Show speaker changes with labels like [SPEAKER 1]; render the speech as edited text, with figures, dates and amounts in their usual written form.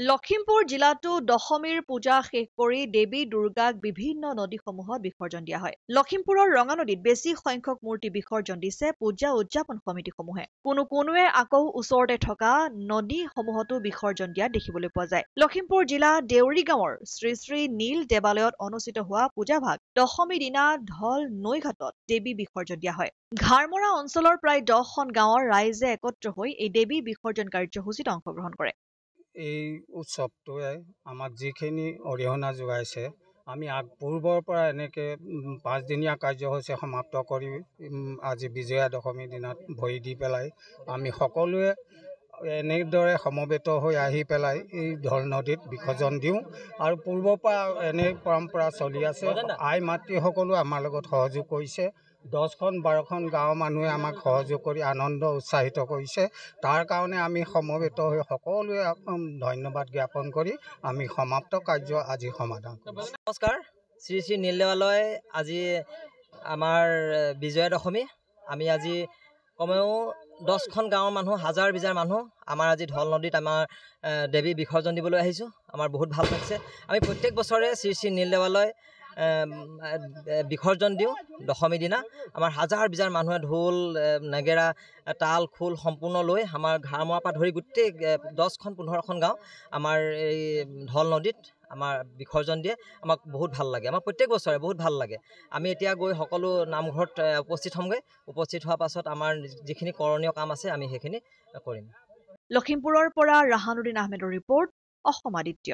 [SPEAKER 1] লখিমপুৰ জিলাতো দশমীৰ পূজা শেষ কৰি দেৱী দুৰ্গাক বিভিন্ন নদীসমূহত বিসৰ্জন দিয়া হয়। লখিমপুৰৰ ৰঙা নদীত বেছি সংখ্যক মূৰ্তি বিসৰ্জন দিছে পূজা উদযাপন সমিতিসমূহে। কোনোৱে আকৌ ওচৰতে থকা নদীসমূহতো বিসৰ্জন দিয়া দেখিবলৈ পোৱা যায়। লখিমপুৰ জিলা দেউৰী গাঁৱৰ শ্ৰী শ্ৰী নীল দেৱালয়ত অনুষ্ঠিত হোৱা পূজাভাগ দশমী দিনা ঢল নৈঘাটত দেৱী বিসৰ্জন দিয়া হয়। ঘাৰমৰা অঞ্চলৰ প্ৰায় 10খন গাঁৱৰ ৰাইজে একত্ৰ হৈ এই দেৱী বিসৰ্জন কাৰ্যসূচীত অংশগ্ৰহণ কৰে।
[SPEAKER 2] এই উৎসৱটোৱে আমাক যিখিনি অৰিহণা যোগাইছে, আমি পূৰ্বৰ পৰা এনেকৈ 5দিনীয়া কাৰ্যসূচী সমাপ্ত কৰি আজি বিজয়া দশমীৰ দিনত ভৰি দি পেলাই আমি সকলোৱে এনেদৰে সমবেত হৈ আহি পেলাই এই ঢল নদীত বিসৰ্জন দিওঁ আৰু পূৰ্বৰ পৰা এনে পৰম্পৰা চলি আছে। আই মাতৃসকলো আমাৰ লগত সহযোগ কৰিছে। 10খন 12খন গাঁৱৰ মানুহে আমাক সহযোগ কৰি আনন্দ উৎসাহিত কৰিছে। তাৰ কাৰণে আমি সমবেত হৈ সকলোৱে ধন্যবাদ জ্ঞাপন কৰি আমি সমাপ্ত কাৰ্য আজি সমাধান কৰিছোঁ।
[SPEAKER 3] নমস্কাৰ, শ্ৰী শ্ৰী নীল দেৱালয় আজি আমাৰ বিজয়া দশমী। আমি আজি কমেও 10খন গাঁৱৰ মানুহ, হাজাৰ বিজাৰ মানুহ আমাৰ আজি ঢল নদীত আমাৰ দেৱী বিসৰ্জন দিবলৈ আহিছোঁ। আমাৰ বহুত ভাল লাগিছে। আমি প্ৰত্যেক বছৰে শ্ৰী শ্ৰী নীল দেৱালয় বিসৰ্জন দিওঁ দশমী দিনা। আমাৰ হাজাৰ বিজাৰ মানুহে ঢোল নেগেৰা তাল খোল সম্পূৰ্ণ লৈ আমাৰ ঘাৰমৰাৰ পৰা ধৰি গোটেই 10খন 15খন গাঁও আমাৰ এই ঢল নদীত আমাৰ বিসৰ্জন দিয়ে। আমাক বহুত ভাল লাগে। আমাৰ প্ৰত্যেক বছৰে বহুত ভাল লাগে। আমি এতিয়া গৈ সকলো নামঘৰত উপস্থিত হ'মগৈ। উপস্থিত হোৱাৰ পাছত আমাৰ যিখিনি কৰণীয় কাম আছে আমি সেইখিনি কৰিম।
[SPEAKER 1] লখিমপুৰৰ পৰা ৰাহানুদ্দিন আহমেদৰ ৰিপৰ্ট, অসম আদিত্য।